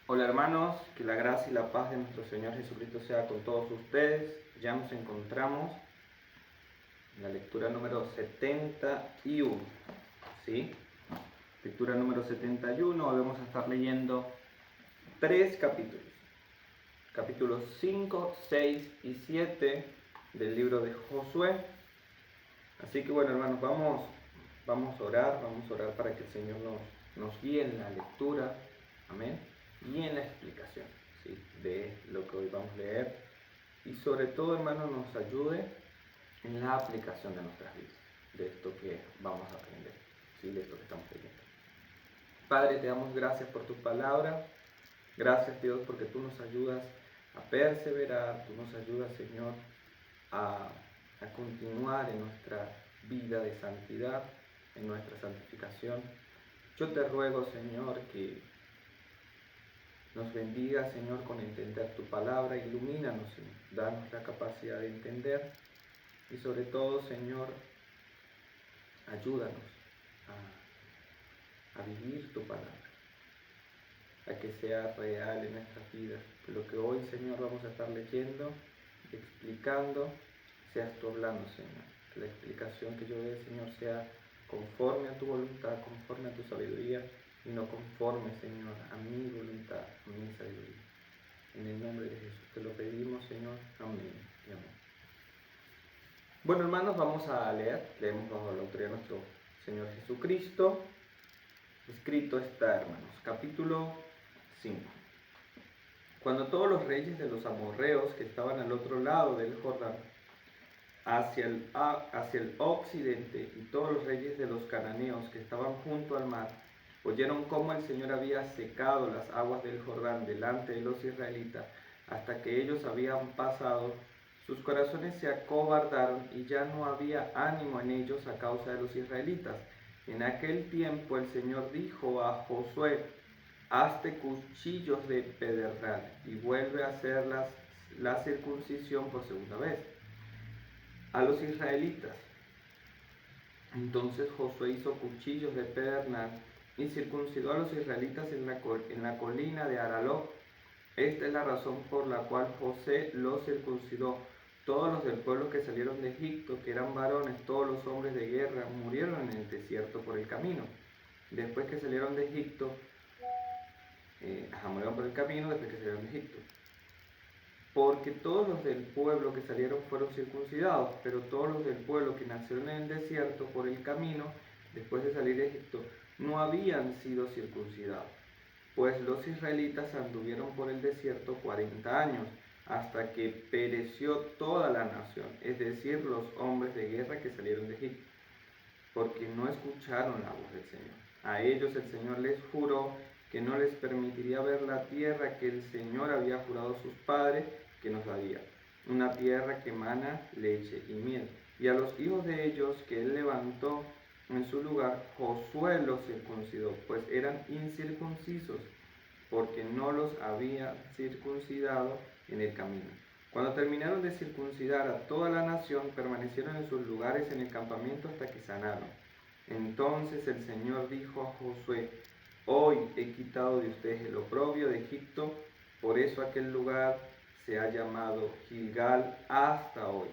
Hola hermanos, que la gracia y la paz de nuestro Señor Jesucristo sea con todos ustedes. Ya nos encontramos en la lectura número 71, ¿sí? Lectura número 71, hoy vamos a estar leyendo 3 capítulos. Capítulos 5, 6 y 7 del libro de Josué. Así que bueno hermanos, vamos a orar para que el Señor nos guíe en la lectura, amén, y en la explicación, ¿sí?, de lo que hoy vamos a leer, y sobre todo hermanos nos ayude en la aplicación de nuestras vidas, de esto que vamos a aprender, ¿sí?, de esto que estamos leyendo. Padre, te damos gracias por tu palabra, gracias Dios porque tú nos ayudas a perseverar, tú nos ayudas Señor a continuar en nuestra vida de santidad, en nuestra santificación. Yo te ruego, Señor, que nos bendiga, Señor, con entender tu palabra, ilumínanos, Señor, danos la capacidad de entender y sobre todo, Señor, ayúdanos a vivir tu palabra, a que sea real en nuestras vidas, que lo que hoy, Señor, vamos a estar leyendo, explicando, seas tú hablando, Señor. Que la explicación que yo dé, Señor, sea conforme a tu voluntad, conforme a tu sabiduría, y no conforme, Señor, a mi voluntad, a mi sabiduría. En el nombre de Jesús te lo pedimos, Señor. Amén y amén. Bueno, hermanos, vamos a leer. Leemos bajo la autoridad de nuestro Señor Jesucristo. Escrito está, hermanos, capítulo 5. Cuando todos los reyes de los amorreos que estaban al otro lado del Jordán, hacia el occidente, y todos los reyes de los cananeos que estaban junto al mar, oyeron cómo el Señor había secado las aguas del Jordán delante de los israelitas, hasta que ellos habían pasado, sus corazones se acobardaron y ya no había ánimo en ellos a causa de los israelitas. En aquel tiempo el Señor dijo a Josué: hazte cuchillos de pedernal y vuelve a hacer la circuncisión por segunda vez a los israelitas. Entonces Josué hizo cuchillos de pedernal y circuncidó a los israelitas en la colina de Aralot. Esta es la razón por la cual José los circuncidó. Todos los del pueblo que salieron de Egipto, que eran varones, todos los hombres de guerra, murieron en el desierto por el camino. Después que salieron de Egipto, murieron por el camino después que salieron de Egipto. Porque todos los del pueblo que salieron fueron circuncidados, pero todos los del pueblo que nacieron en el desierto por el camino, después de salir de Egipto, no habían sido circuncidados. Pues los israelitas anduvieron por el desierto 40 años, hasta que pereció toda la nación, es decir, los hombres de guerra que salieron de Egipto, porque no escucharon la voz del Señor. A ellos el Señor les juró que no les permitiría ver la tierra que el Señor había jurado a sus padres que nos daría, una tierra que emana leche y miel. Y a los hijos de ellos que él levantó en su lugar, Josué los circuncidó, pues eran incircuncisos, porque no los había circuncidado en el camino. Cuando terminaron de circuncidar a toda la nación, permanecieron en sus lugares en el campamento hasta que sanaron. Entonces el Señor dijo a Josué: hoy he quitado de ustedes el oprobio de Egipto, por eso aquel lugar se ha llamado Gilgal hasta hoy.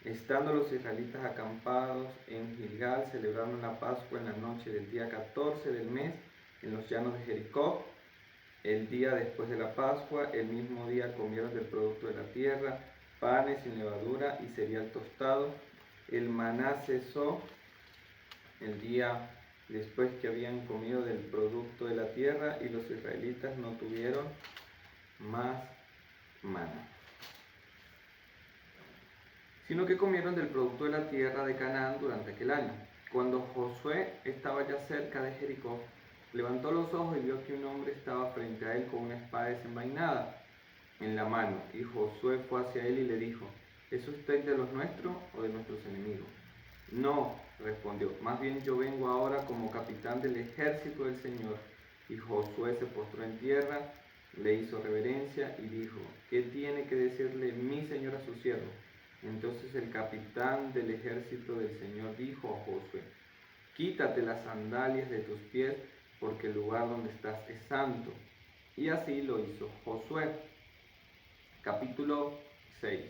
Estando los israelitas acampados en Gilgal, celebraron la Pascua en la noche del día 14 del mes en los llanos de Jericó. El día después de la Pascua, el mismo día comieron del producto de la tierra, panes sin levadura y cereal tostado. El maná cesó el día después que habían comido del producto de la tierra, y los israelitas no tuvieron más maná, sino que comieron del producto de la tierra de Canaán durante aquel año. Cuando Josué estaba ya cerca de Jericó, levantó los ojos y vio que un hombre estaba frente a él con una espada desenvainada en la mano, y Josué fue hacia él y le dijo: ¿es usted de los nuestros o de nuestros enemigos? No, respondió, más bien yo vengo ahora como capitán del ejército del Señor. Y Josué se postró en tierra, le hizo reverencia y dijo: ¿qué tiene que decirle mi señor a su siervo? Entonces el capitán del ejército del Señor dijo a Josué: quítate las sandalias de tus pies, porque el lugar donde estás es santo. Y así lo hizo Josué. Capítulo 6.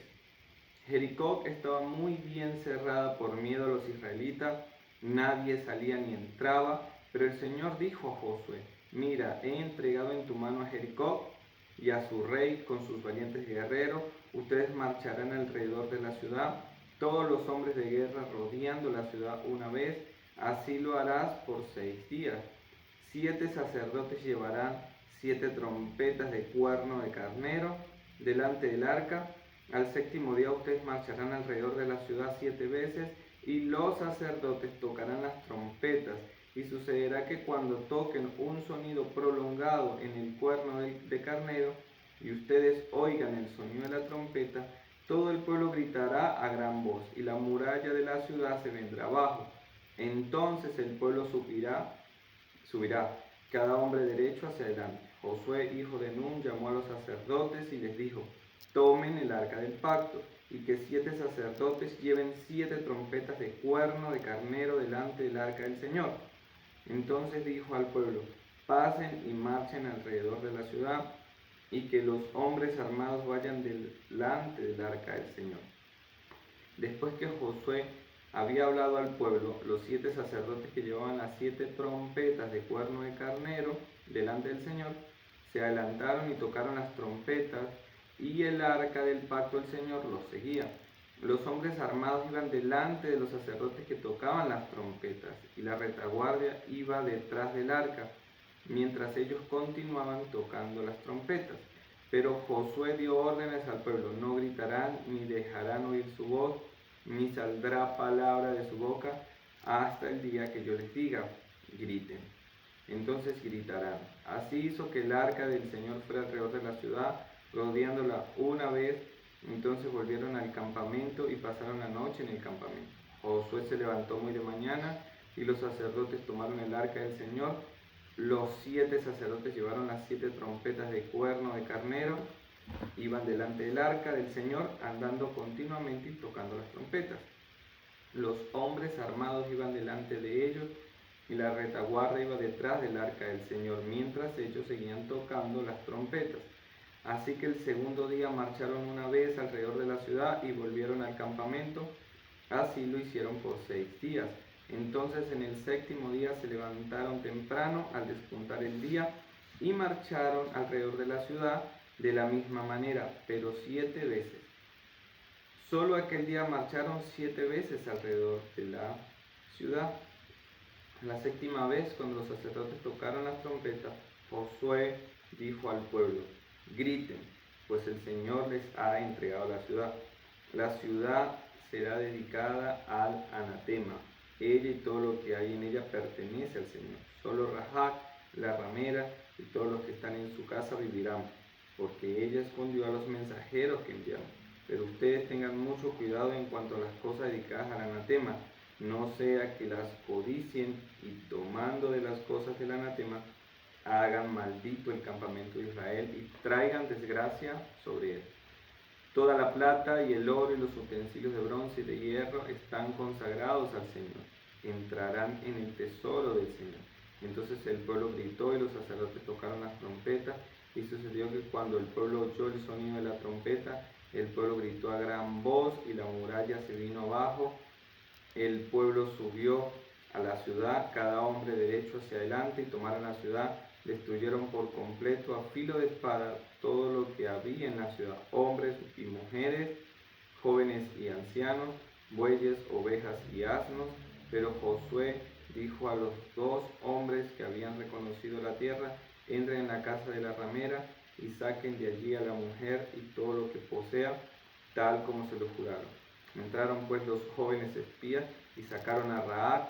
Jericó estaba muy bien cerrada por miedo a los israelitas, nadie salía ni entraba, pero el Señor dijo a Josué: mira, he entregado en tu mano a Jericó y a su rey con sus valientes guerreros. Ustedes marcharán alrededor de la ciudad, todos los hombres de guerra rodeando la ciudad una vez. Así lo harás por 6 días. 7 sacerdotes llevarán 7 trompetas de cuerno de carnero delante del arca. Al séptimo día ustedes marcharán alrededor de la ciudad 7 veces, y los sacerdotes tocarán las trompetas. Y sucederá que cuando toquen un sonido prolongado en el cuerno de carnero, y ustedes oigan el sonido de la trompeta, todo el pueblo gritará a gran voz, y la muralla de la ciudad se vendrá abajo. Entonces el pueblo subirá, cada hombre derecho hacia adelante. Josué, hijo de Nun, llamó a los sacerdotes y les dijo: tomen el arca del pacto, y que 7 sacerdotes lleven 7 trompetas de cuerno de carnero delante del arca del Señor. Entonces dijo al pueblo: pasen y marchen alrededor de la ciudad, y que los hombres armados vayan delante del arca del Señor. Después que Josué había hablado al pueblo, los 7 sacerdotes que llevaban las 7 trompetas de cuerno de carnero delante del Señor se adelantaron y tocaron las trompetas, y el arca del pacto del Señor los seguía. Los hombres armados iban delante de los sacerdotes que tocaban las trompetas, y la retaguardia iba detrás del arca, mientras ellos continuaban tocando las trompetas. Pero Josué dio órdenes al pueblo: no gritarán ni dejarán oír su voz, ni saldrá palabra de su boca hasta el día que yo les diga: griten. Entonces gritarán. Así hizo que el arca del Señor fuera alrededor de la ciudad, rodeándola una vez. Entonces volvieron al campamento y pasaron la noche en el campamento. Josué se levantó muy de mañana, y los sacerdotes tomaron el arca del Señor. Los 7 sacerdotes llevaron las 7 trompetas de cuerno de carnero, iban delante del arca del Señor, andando continuamente y tocando las trompetas. Los hombres armados iban delante de ellos, y la retaguardia iba detrás del arca del Señor, mientras ellos seguían tocando las trompetas. Así que el segundo día marcharon una vez alrededor de la ciudad y volvieron al campamento. Así lo hicieron por 6 días. Entonces en el séptimo día se levantaron temprano al despuntar el día y marcharon alrededor de la ciudad de la misma manera, pero 7 veces. Solo aquel día marcharon 7 veces alrededor de la ciudad. La séptima vez, cuando los sacerdotes tocaron las trompetas, Josué dijo al pueblo: griten, pues el Señor les ha entregado la ciudad. La ciudad será dedicada al anatema. Ella y todo lo que hay en ella pertenece al Señor. Solo Rahab, la ramera, y todos los que están en su casa vivirán, porque ella escondió a los mensajeros que enviaron. Pero ustedes tengan mucho cuidado en cuanto a las cosas dedicadas al anatema, no sea que las codicien y, tomando de las cosas del anatema, hagan maldito el campamento de Israel y traigan desgracia sobre él. Toda la plata y el oro y los utensilios de bronce y de hierro están consagrados al Señor. Entrarán en el tesoro del Señor. Entonces el pueblo gritó y los sacerdotes tocaron las trompetas. Y sucedió que cuando el pueblo oyó el sonido de la trompeta, el pueblo gritó a gran voz y la muralla se vino abajo. El pueblo subió a la ciudad, cada hombre derecho hacia adelante, y tomaron la ciudad. Destruyeron por completo a filo de espada todo lo que había en la ciudad: hombres y mujeres, jóvenes y ancianos, bueyes, ovejas y asnos. Pero Josué dijo a los 2 hombres que habían reconocido la tierra: entren en la casa de la ramera y saquen de allí a la mujer y todo lo que posea, tal como se lo juraron. Entraron pues los jóvenes espías y sacaron a Rahab,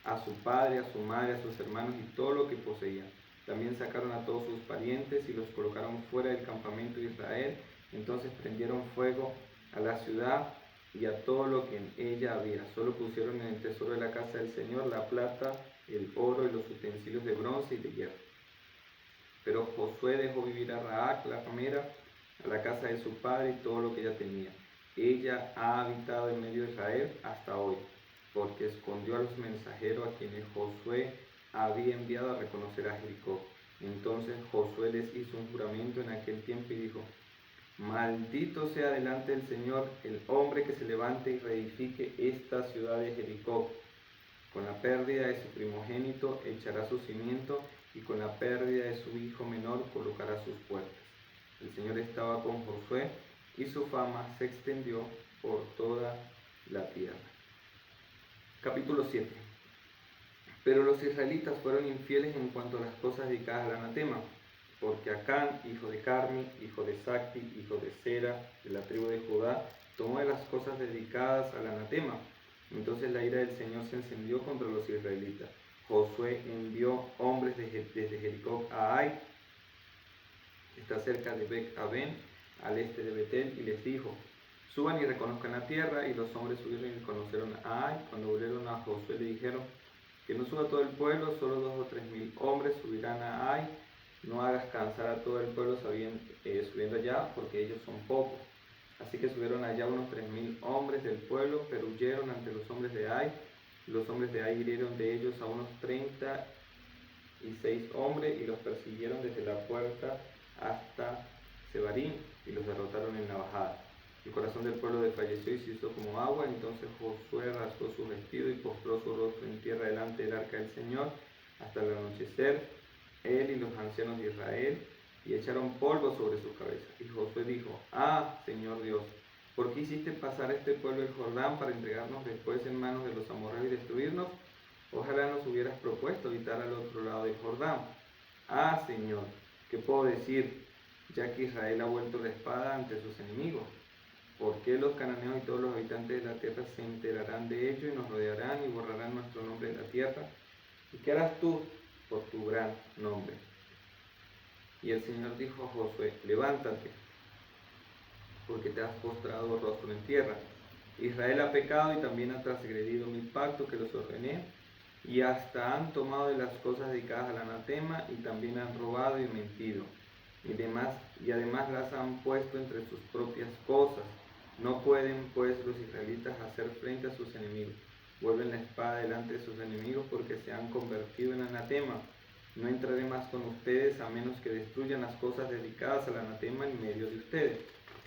a su padre, a su madre, a sus hermanos y todo lo que poseían. También sacaron a todos sus parientes y los colocaron fuera del campamento de Israel. Entonces prendieron fuego a la ciudad y a todo lo que en ella había. Solo pusieron en el tesoro de la casa del Señor la plata, el oro y los utensilios de bronce y de hierro. Pero Josué dejó vivir a Rahab, la ramera, a la casa de su padre y todo lo que ella tenía. Ella ha habitado en medio de Israel hasta hoy, porque escondió a los mensajeros a quienes Josué había enviado a reconocer a Jericó. Entonces Josué les hizo un juramento en aquel tiempo y dijo: maldito sea delante del Señor el hombre que se levante y reedifique esta ciudad de Jericó. Con la pérdida de su primogénito echará su cimiento, y con la pérdida de su hijo menor colocará sus puertas. El Señor estaba con Josué, y su fama se extendió por toda la tierra. Capítulo 7. Pero los israelitas fueron infieles en cuanto a las cosas dedicadas al anatema, porque Acán, hijo de Carmi, hijo de Zacti, hijo de Sera, de la tribu de Judá, tomó de las cosas dedicadas al anatema. Entonces la ira del Señor se encendió contra los israelitas. Josué envió hombres desde Jericó a Ai, que está cerca de Bet-Aven, al este de Betel, y les dijo: suban y reconozcan la tierra. Y los hombres subieron y reconocieron a Ai. Cuando volvieron a Josué le dijeron: que no suba todo el pueblo, solo 2 o 3 mil hombres subirán a Ai. No hagas cansar a todo el pueblo subiendo allá, porque ellos son pocos. Así que subieron allá unos 3.000 hombres del pueblo, pero huyeron ante los hombres de Ai. Los hombres de Ai hirieron de ellos a unos 36 hombres y los persiguieron desde la puerta hasta Sebarim y los derrotaron en la bajada. El corazón del pueblo desfalleció y se hizo como agua. Entonces Josué rasgó su vestido y postró su rostro en tierra delante del arca del Señor hasta el anochecer, él y los ancianos de Israel, y echaron polvo sobre su cabeza. Y Josué dijo: Señor Dios, ¿por qué hiciste pasar este pueblo el Jordán para entregarnos después en manos de los amorreos y destruirnos? Ojalá nos hubieras propuesto habitar al otro lado del Jordán. Señor, ¿qué puedo decir, ya que Israel ha vuelto la espada ante sus enemigos? ¿Por qué los cananeos y todos los habitantes de la tierra se enterarán de ello y nos rodearán y borrarán nuestro nombre de la tierra? ¿Y qué harás tú por tu gran nombre? Y el Señor dijo a Josué: levántate, porque te has postrado rostro en tierra. Israel ha pecado y también ha transgredido mi pacto que los ordené, y hasta han tomado de las cosas dedicadas al anatema, y también han robado y mentido, y además las han puesto entre sus propias cosas. No pueden pues los israelitas hacer frente a sus enemigos. Vuelven la espada delante de sus enemigos, porque se han convertido en anatema. No entraré más con ustedes a menos que destruyan las cosas dedicadas al anatema en medio de ustedes.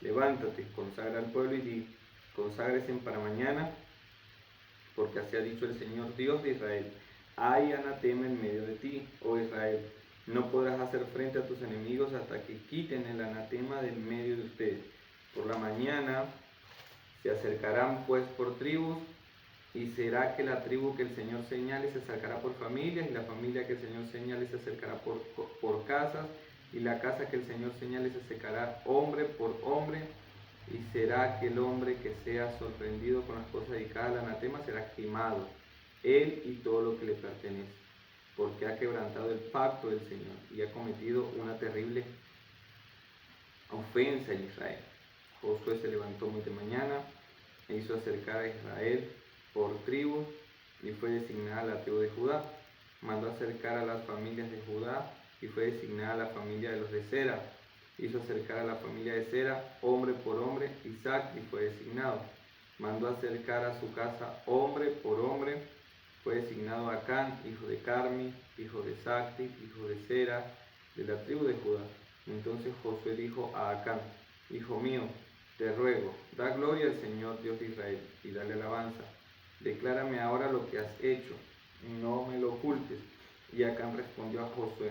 Levántate, consagra al pueblo y di: conságrese para mañana, porque así ha dicho el Señor Dios de Israel: hay anatema en medio de ti, oh Israel. No podrás hacer frente a tus enemigos hasta que quiten el anatema del medio de ustedes. Por la mañana se acercarán pues por tribus, y será que la tribu que el Señor señale se acercará por familias, y la familia que el Señor señale se acercará por casas, y la casa que el Señor señale se acercará hombre por hombre. Y será que el hombre que sea sorprendido con las cosas dedicadas al anatema será quemado, él y todo lo que le pertenece, porque ha quebrantado el pacto del Señor y ha cometido una terrible ofensa en Israel. Josué se levantó muy de mañana e hizo acercar a Israel por tribus, y fue designada la tribu de Judá. Mandó acercar a las familias de Judá, y fue designada la familia de los de Sera. Hizo acercar a la familia de Sera, hombre por hombre, Isaac, y fue designado. Mandó acercar a su casa hombre por hombre. Fue designado Acán, hijo de Carmi, hijo de Zacti, hijo de Sera, de la tribu de Judá. Entonces Josué dijo a Acán: hijo mío, te ruego, da gloria al Señor Dios de Israel, y dale alabanza. Declárame ahora lo que has hecho, no me lo ocultes. Y Acán respondió a Josué: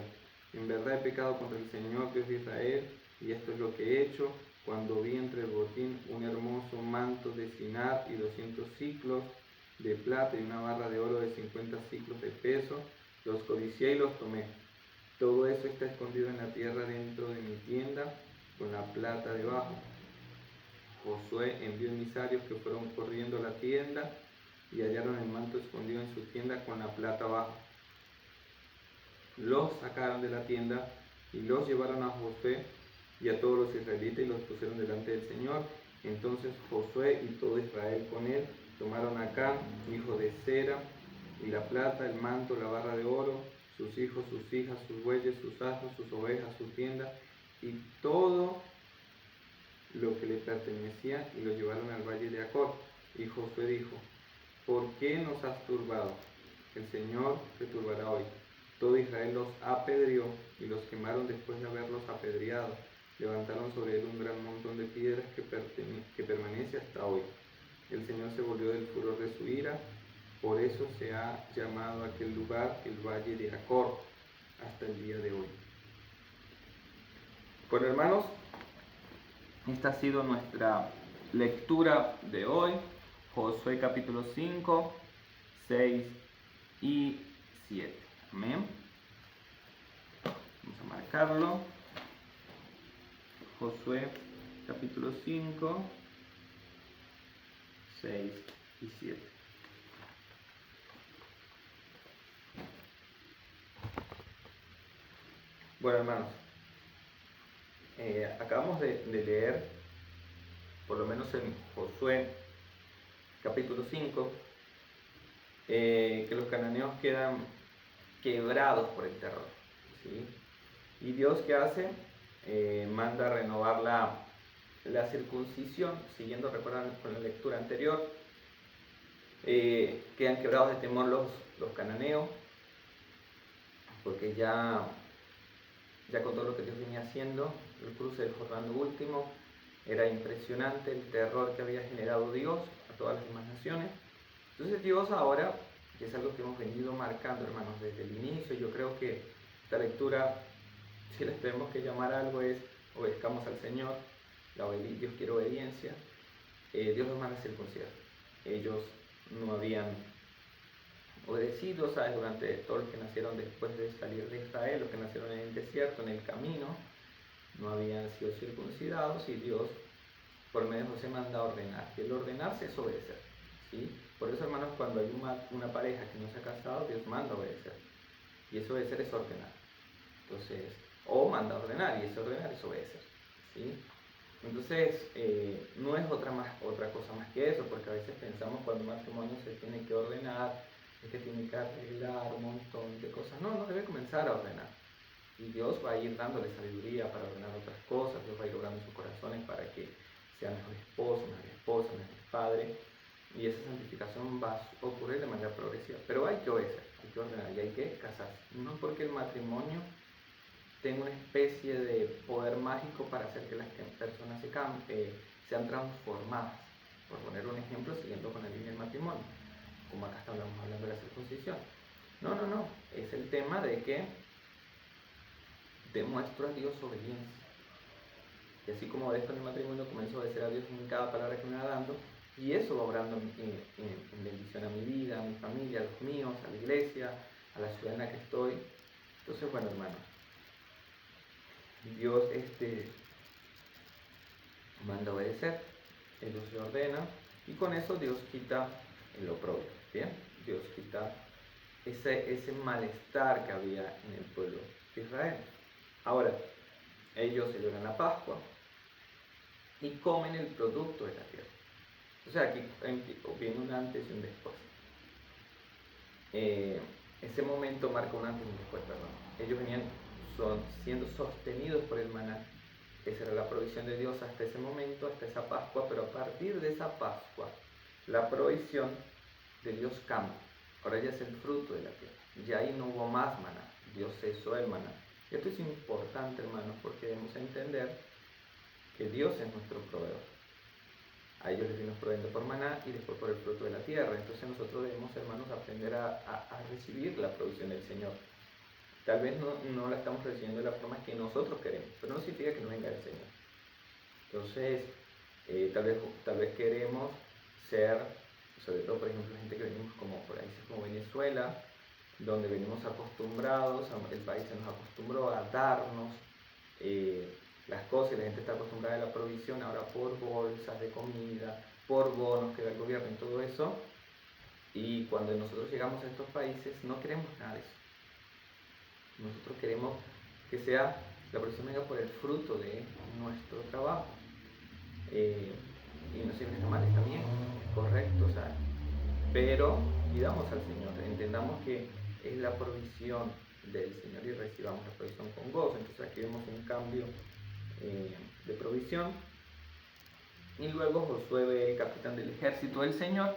en verdad he pecado contra el Señor Dios de Israel, y esto es lo que he hecho. Cuando vi entre el botín un hermoso manto de cinar y 200 siclos de plata y una barra de oro de 50 siclos de peso, los codicié y los tomé. Todo eso está escondido en la tierra dentro de mi tienda, con la plata debajo. Josué envió emisarios que fueron corriendo a la tienda y hallaron el manto escondido en su tienda con la plata abajo. Los sacaron de la tienda y los llevaron a Josué y a todos los israelitas y los pusieron delante del Señor. Entonces Josué y todo Israel con él tomaron a Acán, hijo de Sera, y la plata, el manto, la barra de oro, sus hijos, sus hijas, sus bueyes, sus asnos, sus ovejas, su tienda y todo lo que le pertenecía, y lo llevaron al valle de Acor. Y Josué dijo: ¿por qué nos has turbado? El Señor te turbará hoy. todo Israel los apedreó y los quemaron después de haberlos apedreado. Levantaron sobre él un gran montón de piedras que permanece hasta hoy. El Señor se volvió del furor de su ira, por eso se ha llamado aquel lugar el Valle de Acor hasta el día de hoy. Bueno, hermanos, esta ha sido nuestra lectura de hoy, Josué capítulo 5, 6 y 7. Amén. Vamos a marcarlo. Josué capítulo 5, 6 y 7. Bueno, hermanos, acabamos de leer, por lo menos en Josué capítulo 5, que los cananeos quedan quebrados por el terror, ¿sí? Y Dios, ¿qué hace? Manda a renovar la circuncisión, siguiendo, recuerdan con la lectura anterior, quedan quebrados de temor los cananeos, porque ya con todo lo que Dios venía haciendo, el cruce del Jordán último, era impresionante el terror que había generado Dios a todas las demás naciones. Entonces Dios ahora, que es algo que hemos venido marcando, hermanos, desde el inicio, yo creo que esta lectura, si les tenemos que llamar algo, es obedezcamos al Señor. Dios quiere obediencia. Dios los manda a circuncidar. Ellos no habían obedecido, ¿sabes? Durante todos los que nacieron después de salir de Israel, los que nacieron en el desierto, en el camino, no habían sido circuncidados, y Dios por medio de José manda a ordenar. Y el ordenarse es obedecer, ¿sí? Por eso, hermanos, cuando hay una pareja que no se ha casado, Dios manda a obedecer. Y ese obedecer es ordenar. Entonces, o manda a ordenar, y ese ordenar es obedecer, ¿sí? Entonces, no es otra cosa más que eso, porque a veces pensamos cuando un matrimonio se tiene que ordenar, es que tiene que arreglar un montón de cosas. No debe comenzar a ordenar. Y Dios va a ir dándole sabiduría para ordenar otras cosas, Dios va a ir obrando sus corazones para que sea mejor esposo, mejor esposa, mejor padre, y esa santificación va a ocurrir de manera progresiva. Pero hay que obedecer, hay que ordenar y hay que casarse. No porque el matrimonio tenga una especie de poder mágico para hacer que las personas sean transformadas. Por poner un ejemplo, siguiendo con la línea del matrimonio, como acá estamos hablando de la circuncisión. No. Es el tema de que demuestro a Dios obediencia. Y así como obedezco en el matrimonio, comienzo a obedecer a Dios en cada palabra que me va dando, y eso va obrando en bendición a mi vida, a mi familia, a los míos, a la iglesia, a la ciudad en la que estoy. Entonces, bueno, hermanos, Dios manda a obedecer, Él se ordena, y con eso Dios quita el oprobio, ¿bien? Dios quita ese malestar que había en el pueblo de Israel. Ahora, ellos celebran la Pascua y comen el producto de la tierra. O sea, aquí viene un antes y un después. Ese momento marca un antes y un después, perdón. Ellos venían siendo sostenidos por el maná. Esa era la provisión de Dios hasta ese momento, hasta esa Pascua, pero a partir de esa Pascua, la provisión de Dios cambia. Ahora ya es el fruto de la tierra. Ya ahí no hubo más maná. Dios cesó el maná. Y esto es importante, hermanos, porque debemos entender que Dios es nuestro proveedor. A ellos les vino proveyendo por maná y después por el fruto de la tierra. Entonces nosotros debemos, hermanos, aprender a recibir la provisión del Señor. Tal vez no la estamos recibiendo de la forma que nosotros queremos, pero no significa que no venga del Señor. Entonces, tal vez queremos ser, sobre todo, por ejemplo, gente que venimos como países como Venezuela, donde venimos acostumbrados, el país se nos acostumbró a darnos las cosas, y la gente está acostumbrada a la provisión ahora por bolsas de comida, por bonos que da el gobierno y todo eso. Y cuando nosotros llegamos a estos países no queremos nada de eso. Nosotros queremos que sea la provisión venga por el fruto de nuestro trabajo. Y no siempre está mal, está bien, es correcto, o sea, pero pidamos al Señor, entendamos que es la provisión del Señor y recibamos la provisión con gozo. Entonces aquí vemos un cambio de provisión. Y luego Josué ve el capitán del ejército del Señor,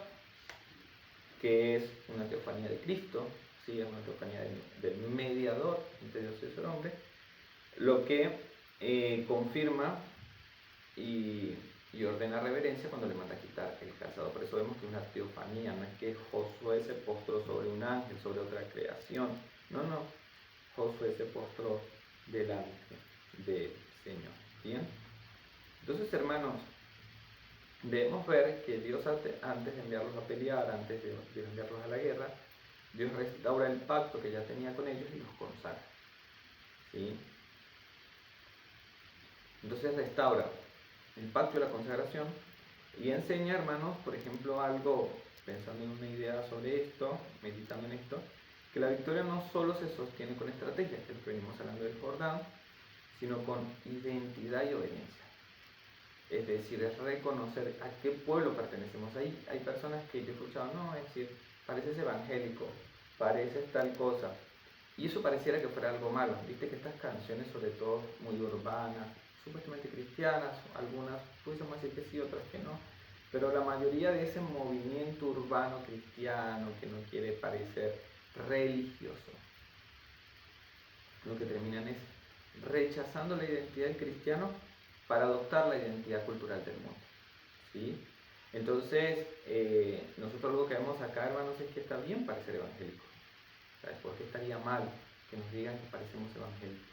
que es una teofanía de Cristo, ¿sí? Es una teofanía del mediador entre Dios y el hombre, lo que confirma y ordena reverencia cuando le manda quitar el calzado. Por eso vemos que es una teofanía, no es que Josué se postró sobre un ángel, sobre otra creación. No, no. Josué se postró delante del Señor. ¿Bien? Entonces, hermanos, debemos ver que Dios antes de enviarlos a pelear, antes de enviarlos a la guerra, Dios restaura el pacto que ya tenía con ellos y los consagra. ¿Sí? Entonces restaura el pacto y la consagración y enseña, hermanos, por ejemplo, algo, pensando en una idea sobre esto, meditando en esto, que la victoria no solo se sostiene con estrategias, que es lo que venimos hablando del Jordán, sino con identidad y obediencia. Es decir, es reconocer a qué pueblo pertenecemos. Hay personas que yo he escuchado, no, es decir, pareces evangélico, pareces tal cosa. Y eso pareciera que fuera algo malo. Viste que estas canciones, sobre todo muy urbanas, supuestamente cristianas, algunas pudiésemos decir que sí, otras que no, pero la mayoría de ese movimiento urbano cristiano que no quiere parecer religioso, lo que terminan es rechazando la identidad del cristiano para adoptar la identidad cultural del mundo. ¿Sí? Entonces, nosotros lo que vemos acá, hermanos, es que está bien parecer evangélico. ¿Sabes? ¿Por qué estaría mal que nos digan que parecemos evangélicos?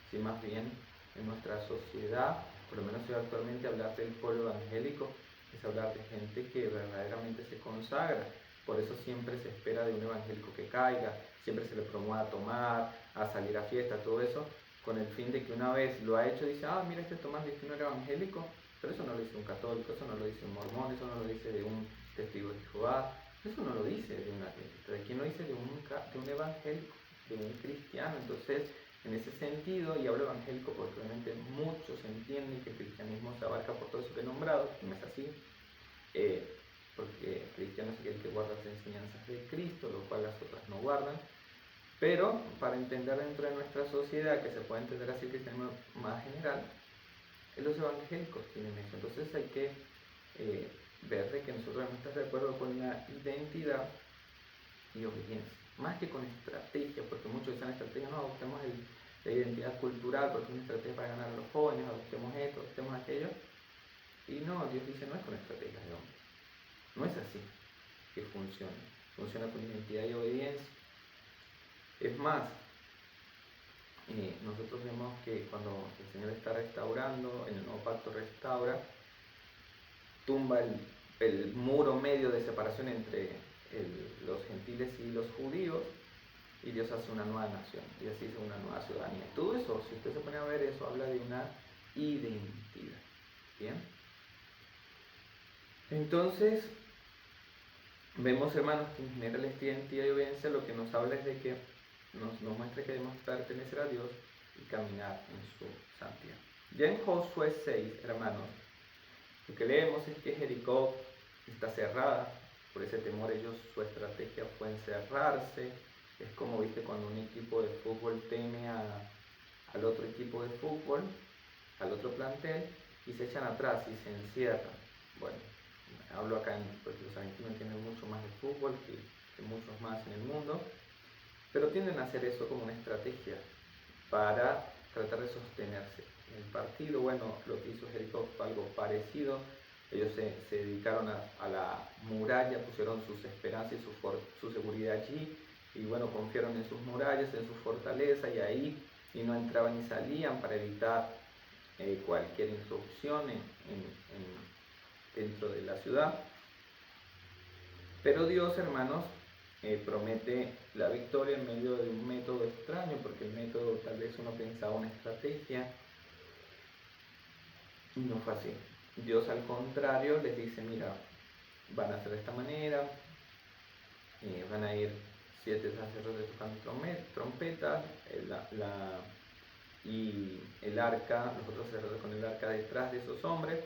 Si más bien en nuestra sociedad, por lo menos actualmente, hablar del pueblo evangélico es hablar de gente que verdaderamente se consagra. Por eso siempre se espera de un evangélico que caiga, siempre se le promueve a tomar, a salir a fiesta, todo eso, con el fin de que una vez lo ha hecho, dice, ah, mira, este Tomás dice que no era evangélico, pero eso no lo dice un católico, eso no lo dice un mormón, eso no lo dice de un testigo de Jehová, eso no lo dice de un adventista. ¿De quién lo dice? De un evangélico, de un cristiano. Entonces, en ese sentido, y hablo evangélico porque obviamente muchos entienden que el cristianismo se abarca por todo eso que he nombrado, que no es así, porque cristiano es aquel que guarda las enseñanzas de Cristo, lo cual las otras no guardan. Pero para entender dentro de nuestra sociedad, que se puede entender así el cristianismo más general, los evangélicos tienen eso. Entonces hay que ver de que nosotros debemos estar de acuerdo con la identidad y obediencia, más que con estrategia, porque muchos dicen estrategia, no, adoptemos la identidad cultural, porque es una estrategia para ganar a los jóvenes, adoptemos esto, adoptemos aquello. Y no, Dios dice, no es con estrategias de hombre. No es así que funciona. Funciona con identidad y obediencia. Es más, nosotros vemos que cuando el Señor está restaurando, en el nuevo pacto restaura, tumba el muro medio de separación entre los gentiles y los judíos, y Dios hace una nueva nación, y así hizo una nueva ciudadanía. Todo eso, si usted se pone a ver eso, habla de una identidad. ¿Bien? Entonces, vemos, hermanos, que en general esta identidad y obediencia lo que nos habla es de que nos muestra que debemos pertenecer a Dios y caminar en su santidad. Ya en Josué 6, hermanos, lo que leemos es que Jericó está cerrada, por ese temor ellos, su estrategia fue encerrarse. Es como, viste, cuando un equipo de fútbol teme al otro equipo de fútbol, al otro plantel, y se echan atrás y se encierran. Bueno, hablo acá porque los argentinos entienden mucho más de fútbol que muchos más en el mundo, pero tienden a hacer eso como una estrategia para tratar de sostenerse en el partido. Bueno, lo que hizo Jericó fue algo parecido. Ellos se dedicaron a la muralla, pusieron sus esperanzas y su seguridad allí, y bueno, confiaron en sus murallas, en su fortaleza, y ahí y no entraban ni salían para evitar cualquier introducción dentro de la ciudad. Pero Dios, hermanos, promete la victoria en medio de un método extraño, porque el método, tal vez uno pensaba una estrategia, y no fue así. Dios, al contrario, les dice, mira, van a hacer de esta manera, van a ir 7 sacerdotes tocando trompetas, y el arca, los otros sacerdotes con el arca detrás de esos hombres,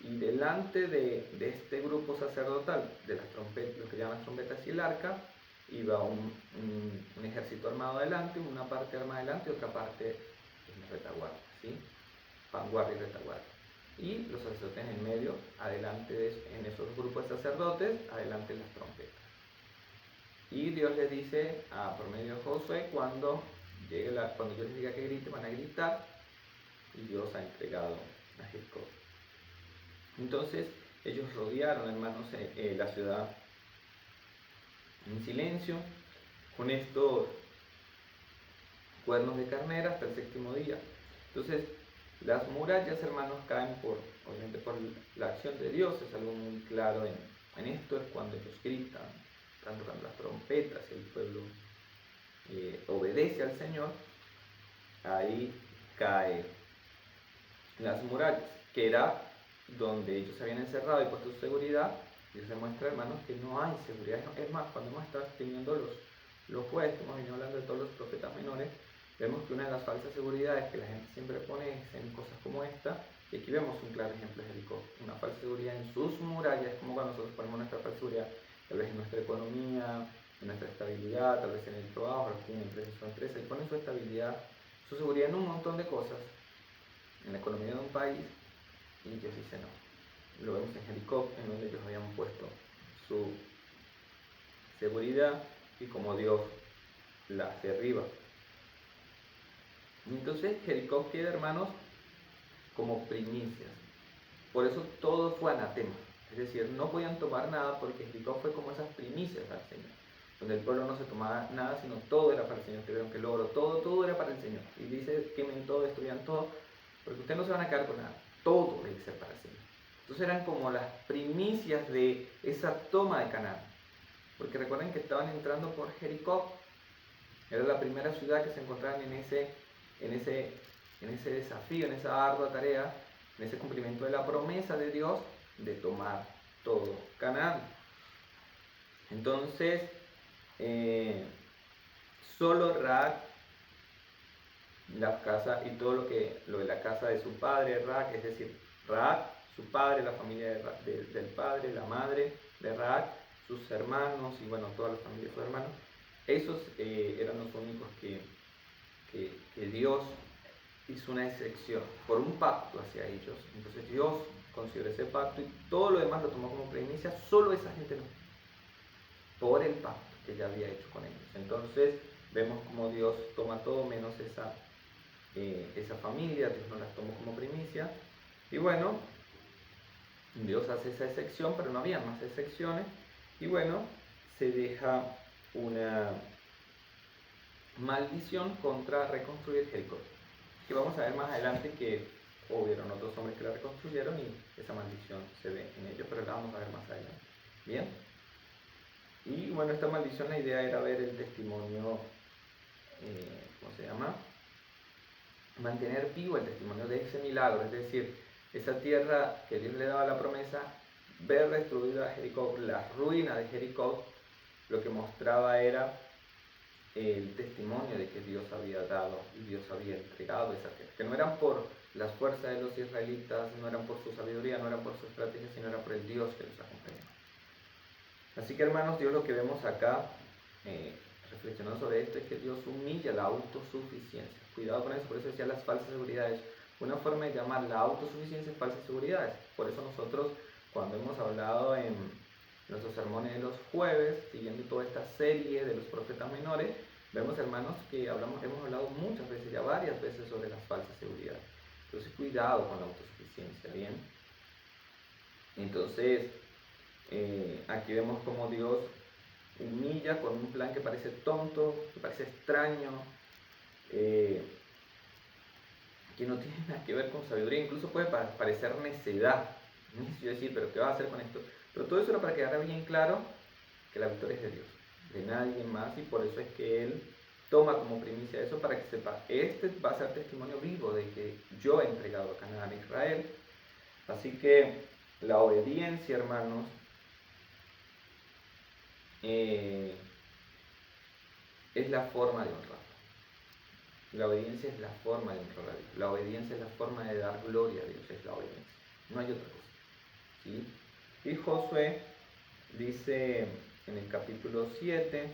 y delante de este grupo sacerdotal, de las trompetas, lo que llaman las trompetas y el arca, iba un ejército armado adelante, una parte armada adelante y otra parte en retaguardia, ¿sí? Vanguardia y retaguardia. Y los sacerdotes en medio, adelante en esos grupos de sacerdotes, adelante las trompetas. Y Dios les dice, por medio de Josué, cuando yo les diga que griten, van a gritar, y Dios ha entregado a Jericó. Entonces ellos rodearon, hermanos, la ciudad en silencio, con estos cuernos de carnera hasta el séptimo día. Entonces, las murallas, hermanos, caen obviamente por la acción de Dios. Es algo muy claro en esto, es cuando ellos gritan, están tocando las trompetas, el pueblo obedece al Señor, ahí caen las murallas, que era donde ellos se habían encerrado y puesto su seguridad. Dios demuestra, hermanos, que no hay seguridad. Es más, cuando hemos estado teniendo los jueces, que hemos venido hablando de todos los profetas menores, vemos que una de las falsas seguridades que la gente siempre pone es en cosas como esta, y aquí vemos un claro ejemplo de Jericó, una falsa seguridad en sus murallas, como cuando nosotros ponemos nuestra falsa seguridad, tal vez en nuestra economía, en nuestra estabilidad, tal vez en el trabajo, los que tienen empresas o empresas, y ponen su estabilidad, su seguridad en un montón de cosas, en la economía de un país, y Dios dice no. Lo vemos en Jericó, en donde ellos habían puesto su seguridad y como Dios las derriba. Y entonces Jericó queda, hermanos, como primicias. Por eso todo fue anatema. Es decir, no podían tomar nada porque Jericó fue como esas primicias al Señor, donde el pueblo no se tomaba nada, sino todo era para el Señor. Tuvieron que el oro, todo era para el Señor. Y dice, quemen todo, destruyan todo, porque ustedes no se van a quedar con nada. Todo debe ser para el Señor. Entonces eran como las primicias de esa toma de Canaán. Porque recuerden que estaban entrando por Jericó. Era la primera ciudad que se encontraban en ese desafío, en esa ardua tarea, en ese cumplimiento de la promesa de Dios de tomar todo Canaán. Entonces, solo Raab, la casa y todo lo de la casa de su padre, Raab, es decir, Raab, su padre, la familia del padre, la madre de Raab, sus hermanos y bueno, toda la familia de sus hermanos, esos eran los únicos que Dios hizo una excepción por un pacto hacia ellos. Entonces Dios consideró ese pacto y todo lo demás lo tomó como primicia, solo esa gente no, por el pacto que ya había hecho con ellos. Entonces vemos como Dios toma todo menos esa familia, Dios no las tomó como primicia. Y bueno, Dios hace esa excepción, pero no había más excepciones. Y bueno, se deja una maldición contra reconstruir Jericó. Que vamos a ver más adelante que hubieron otros hombres que la reconstruyeron y esa maldición se ve en ellos, pero la vamos a ver más adelante. Bien. Y bueno, esta maldición, la idea era ver el testimonio, ¿cómo se llama? Mantener vivo el testimonio de ese milagro, es decir, esa tierra que Dios le daba la promesa, ver destruida Jericó, la ruina de Jericó, lo que mostraba era el testimonio de que Dios había dado y Dios había entregado esa tierra, que no eran por las fuerzas de los israelitas, no eran por su sabiduría, no eran por su estrategia, sino era por el Dios que los acompañaba. Así que hermanos, Dios lo que vemos acá, reflexionando sobre esto, es que Dios humilla la autosuficiencia. Cuidado con eso, por eso decía las falsas seguridades. Una forma de llamar la autosuficiencia es falsas seguridades. Por eso nosotros, cuando hemos hablado en nuestros sermones de los jueves, siguiendo toda esta serie de los profetas menores, vemos, hermanos, que hemos hablado muchas veces, ya varias veces, sobre las falsas seguridades. Entonces, cuidado con la autosuficiencia, ¿bien? Entonces, aquí vemos como Dios humilla con un plan que parece tonto, que parece extraño, que no tiene nada que ver con sabiduría, incluso puede parecer necedad. Yo decir, pero ¿qué va a hacer con esto? Pero todo eso era para quedar bien claro que la victoria es de Dios, de nadie más, y por eso es que Él toma como primicia eso para que sepa, este va a ser testimonio vivo de que yo he entregado a Canaán a Israel. Así que la obediencia, hermanos, es la forma de honrar. La obediencia es la forma de honrar a Dios. La obediencia es la forma de dar gloria a Dios, es la obediencia. No hay otra cosa. ¿Sí? Y Josué dice en el capítulo 7,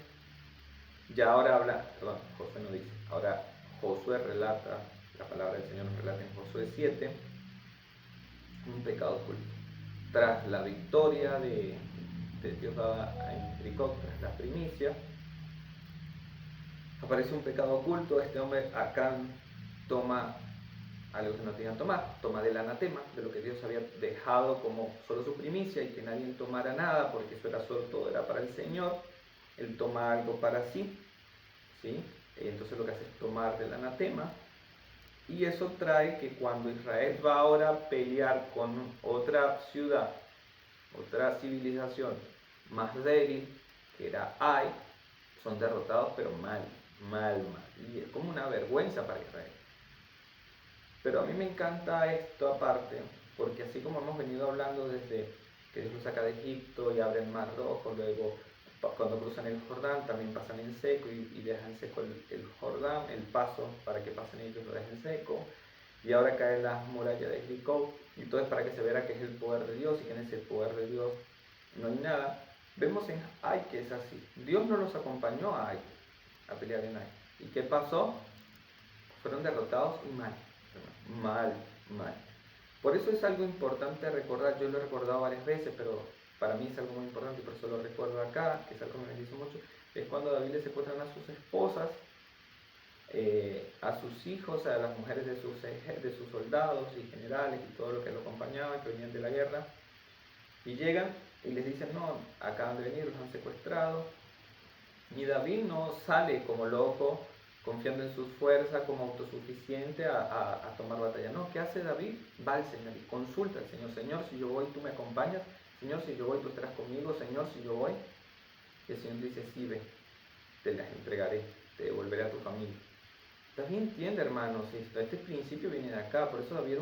ya ahora habla, perdón, Josué no dice, ahora Josué relata, la palabra del Señor nos relata en Josué 7, un pecado oculto. Tras la victoria de Dios daba en Jericó tras la primicia, aparece un pecado oculto. Este hombre, Acán, toma algo que no tenía que tomar, toma del anatema, de lo que Dios había dejado como solo su primicia y que nadie tomara nada porque eso era solo, todo era para el Señor. Él toma algo para sí, ¿sí? Entonces lo que hace es tomar del anatema, y eso trae que cuando Israel va ahora a pelear con otra ciudad, otra civilización más débil, que era Ai, son derrotados pero mal, mal, mal. Y es como una vergüenza para Israel. Pero a mí me encanta esto aparte, porque así como hemos venido hablando desde que Dios los saca de Egipto y abre el Mar Rojo, luego cuando cruzan el Jordán también pasan en seco y dejan seco el Jordán, el paso para que pasen ellos lo dejen seco, y ahora caen las murallas de Jericó, y todo es para que se vea que es el poder de Dios y que en ese poder de Dios no hay nada. Vemos en Ai que es así. Dios no los acompañó a Ai, a pelear en Ai. ¿Y qué pasó? Fueron derrotados y mal, mal, mal. Por eso es algo importante recordar. Yo lo he recordado varias veces, pero para mí es algo muy importante y por eso lo recuerdo acá, que es algo que me bendice mucho. Es cuando David le secuestran a sus esposas, a sus hijos, a las mujeres de sus soldados y generales y todo lo que lo acompañaban, que venían de la guerra, y llegan y les dicen: no, acaban de venir, los han secuestrado. Y David no sale como loco, confiando en sus fuerzas, como autosuficiente a tomar batalla. No, ¿qué hace David? Va al Señor y consulta al Señor. Señor, si yo voy, tú me acompañas. Señor, si yo voy, tú estarás conmigo. Señor, si yo voy. Y el Señor dice: sí, ve, te las entregaré, te devolveré a tu familia. David entiende, hermanos, esto. Este principio viene de acá. Por eso David,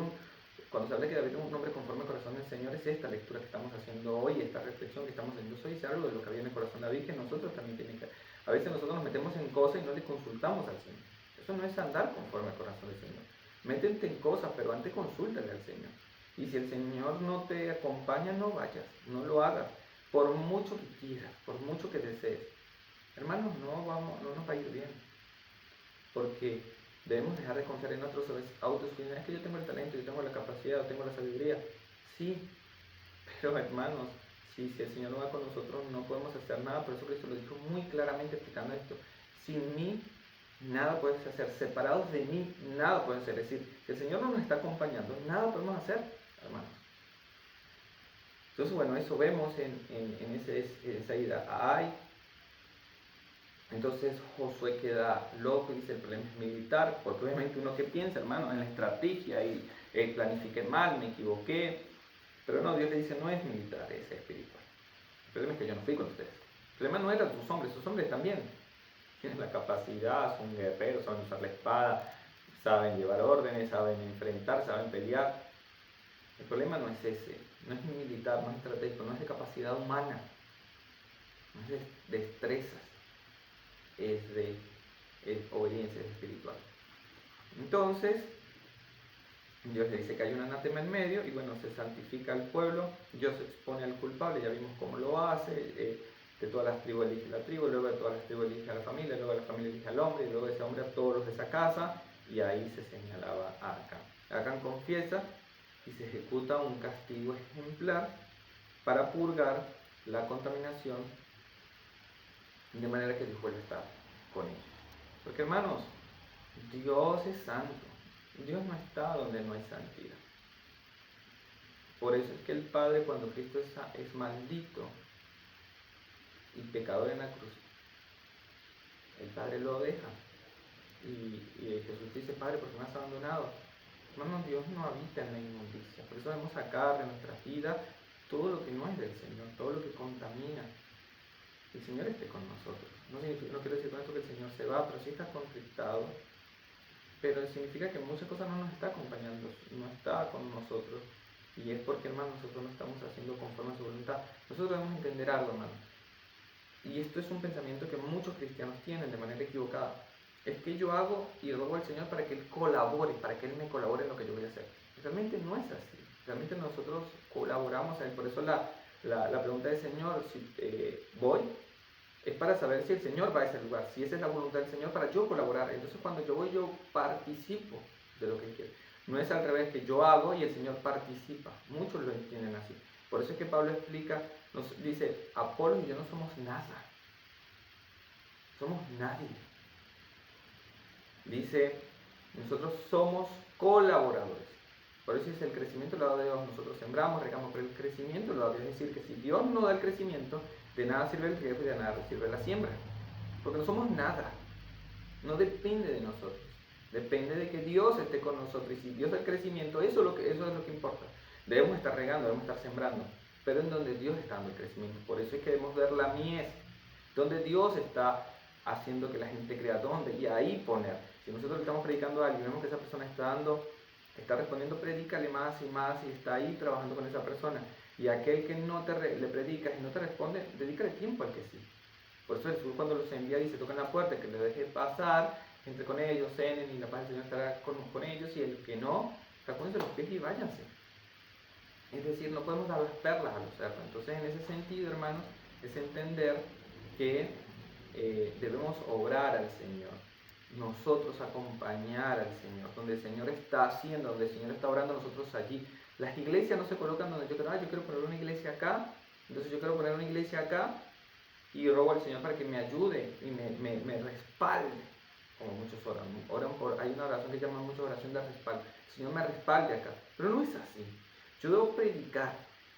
cuando se habla que David es un hombre conforme al corazón del Señor, es esta lectura que estamos haciendo hoy, esta reflexión que estamos haciendo hoy, es algo de lo que había en el corazón de David, que nosotros también tenemos que... A veces nosotros nos metemos en cosas y no le consultamos al Señor. Eso no es andar conforme al corazón del Señor. Métete en cosas, pero antes consúltale al Señor. Y si el Señor no te acompaña, no vayas, no lo hagas, por mucho que quieras, por mucho que desees. Hermanos, no nos va a ir bien, porque debemos dejar de confiar en otros autosuficiencia. Es que yo tengo el talento, yo tengo la capacidad, yo tengo la sabiduría. Sí, pero hermanos, si el Señor no va con nosotros, no podemos hacer nada. Por eso Cristo lo dijo muy claramente explicando esto: sin mí nada puedes hacer, separados de mí nada pueden hacer. Es decir, si el Señor no nos está acompañando, nada podemos hacer, hermanos. Entonces, bueno, eso vemos en esa ida a Ai. Entonces Josué queda loco y dice: el problema es militar, porque obviamente uno que piensa, hermano, en la estrategia y planifiqué mal, me equivoqué. Pero no, Dios le dice: no es militar, es espiritual. El problema es que yo no fui con ustedes. El problema no eran sus hombres también tienen la capacidad, son guerreros, saben usar la espada, saben llevar órdenes, saben enfrentar, saben pelear. El problema no es ese, no es militar, no es estratégico, no es de capacidad humana, no es de destrezas, es de obediencia, es espiritual. Entonces, Dios le dice que hay un anatema en medio y bueno, se santifica al pueblo. Dios expone al culpable, ya vimos cómo lo hace. De todas las tribus elige la tribu, luego de todas las tribus elige a la familia, luego de la familia elige al hombre, y luego de ese hombre a todos los de esa casa, y ahí se señalaba a Acán. Acán confiesa y se ejecuta un castigo ejemplar para purgar la contaminación, de manera que Dios vuelve a estar con ellos. Porque hermanos, Dios es santo. Dios no está donde no hay santidad. Por eso es que el Padre, cuando Cristo es maldito y pecador en la cruz, el Padre lo deja. Y Jesús dice: Padre, ¿por qué me has abandonado? Hermanos, Dios no habita en la inmundicia. Por eso debemos sacar de nuestras vidas todo lo que no es del Señor, todo lo que contamina. El Señor esté con nosotros. No quiero decir con esto que el Señor se va, pero sí está contristado. Pero significa que muchas cosas no nos está acompañando, no está con nosotros. Y es porque, hermano, nosotros no estamos haciendo conforme a su voluntad. Nosotros debemos entender algo, hermano. Y esto es un pensamiento que muchos cristianos tienen de manera equivocada. Es que yo hago y ruego al Señor para que Él colabore, para que Él me colabore en lo que yo voy a hacer. Realmente no es así. Realmente nosotros colaboramos a Él. Por eso la pregunta del Señor, si voy, es para saber si el Señor va a ese lugar, si esa es la voluntad del Señor, para yo colaborar. Entonces cuando yo voy, yo participo de lo que Él quiere. No es al revés, que yo hago y el Señor participa. Muchos lo entienden así. Por eso es que Pablo explica, nos dice, Apolo y yo no somos nada. Somos nadie. Dice, nosotros somos colaboradores. Por eso es el crecimiento lo da Dios. Nosotros sembramos, regamos, pero el crecimiento lo da Dios. Es decir, que si Dios no da el crecimiento, de nada sirve el riego y de nada sirve la siembra. Porque no somos nada. No depende de nosotros. Depende de que Dios esté con nosotros. Y si Dios da el crecimiento, eso es lo que importa. Debemos estar regando, debemos estar sembrando. Pero en donde Dios está dando el crecimiento. Por eso es que debemos ver la mies. Donde Dios está haciendo que la gente crea dónde. Y ahí poner. Si nosotros le estamos predicando a alguien y vemos que esa persona está respondiendo, predícale más y más y está ahí trabajando con esa persona. Y aquel que no le predicas y no te responde, dedícale tiempo al que sí. Por eso Jesús cuando los envía y se tocan la puerta, que le deje pasar, entre con ellos, cenen y la paz del Señor estará con ellos, y el que no, sacúdense los pies y váyanse. Es decir, no podemos dar las perlas a los cerdos. Entonces, en ese sentido, hermanos, es entender que debemos obrar al Señor, nosotros acompañar al Señor, donde el Señor está haciendo, donde el Señor está obrando, nosotros allí. Las iglesias no se colocan donde yo quiero poner una iglesia acá, entonces yo quiero poner una iglesia acá y robo al Señor para que me ayude y me respalde, como muchos oran por, hay una oración que llaman mucho oración de respaldo, el Señor me respalde acá, pero no es así. Yo debo predicar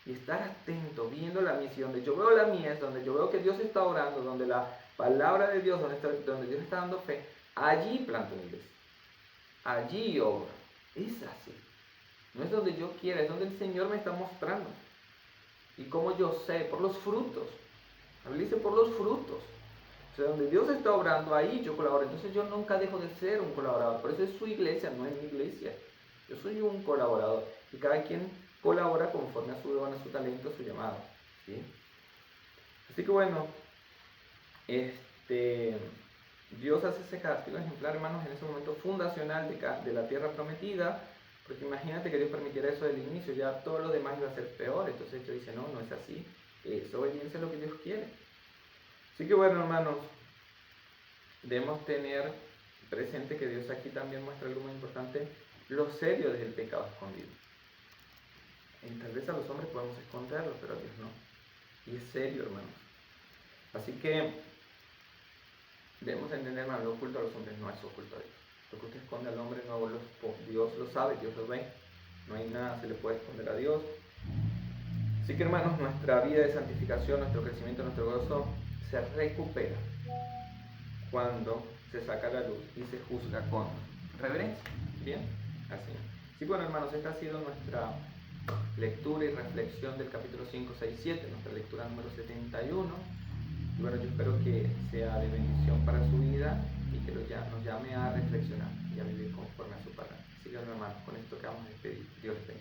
y estar atento, viendo la misión, donde yo veo la mies, donde yo veo que Dios está orando, donde la palabra de Dios, donde Dios está dando fe, allí planto una iglesia, allí obra. Es así. No es donde yo quiera, es donde el Señor me está mostrando. ¿Y cómo yo sé? Por los frutos. La Biblia dice por los frutos. O sea, donde Dios está obrando, ahí yo colaboro. Entonces yo nunca dejo de ser un colaborador. Por eso es su iglesia, no es mi iglesia. Yo soy un colaborador. Y cada quien colabora conforme a su don, a su talento, a su llamado. ¿Sí? Así que bueno, Dios hace ese castigo ejemplar, hermanos, en ese momento fundacional de la tierra prometida. Porque imagínate que Dios permitiera eso del inicio, ya todo lo demás iba a ser peor. Entonces Dios dice, no, no es así. Obediencia es lo que Dios quiere. Así que bueno, hermanos, debemos tener presente que Dios aquí también muestra algo muy importante, lo serio del pecado escondido. Y tal vez a los hombres podemos esconderlo, pero a Dios no. Y es serio, hermanos. Así que debemos entender, hermanos, lo oculto a los hombres no es oculto a Dios. Lo que usted esconde al hombre, no Dios lo sabe, Dios lo ve. No hay nada que se le puede esconder a Dios. Así que, hermanos, nuestra vida de santificación, nuestro crecimiento, nuestro gozo se recupera cuando se saca la luz y se juzga con reverencia. ¿Bien? Así. Sí, bueno, hermanos, esta ha sido nuestra lectura y reflexión del capítulo 5, 6, 7, nuestra lectura número 71. Y bueno, yo espero que sea de bendición para su vida y que nos llame a reflexionar y a vivir conforme a su palabra. Así que, hermanos, con esto que vamos a despedir. Dios les bendiga.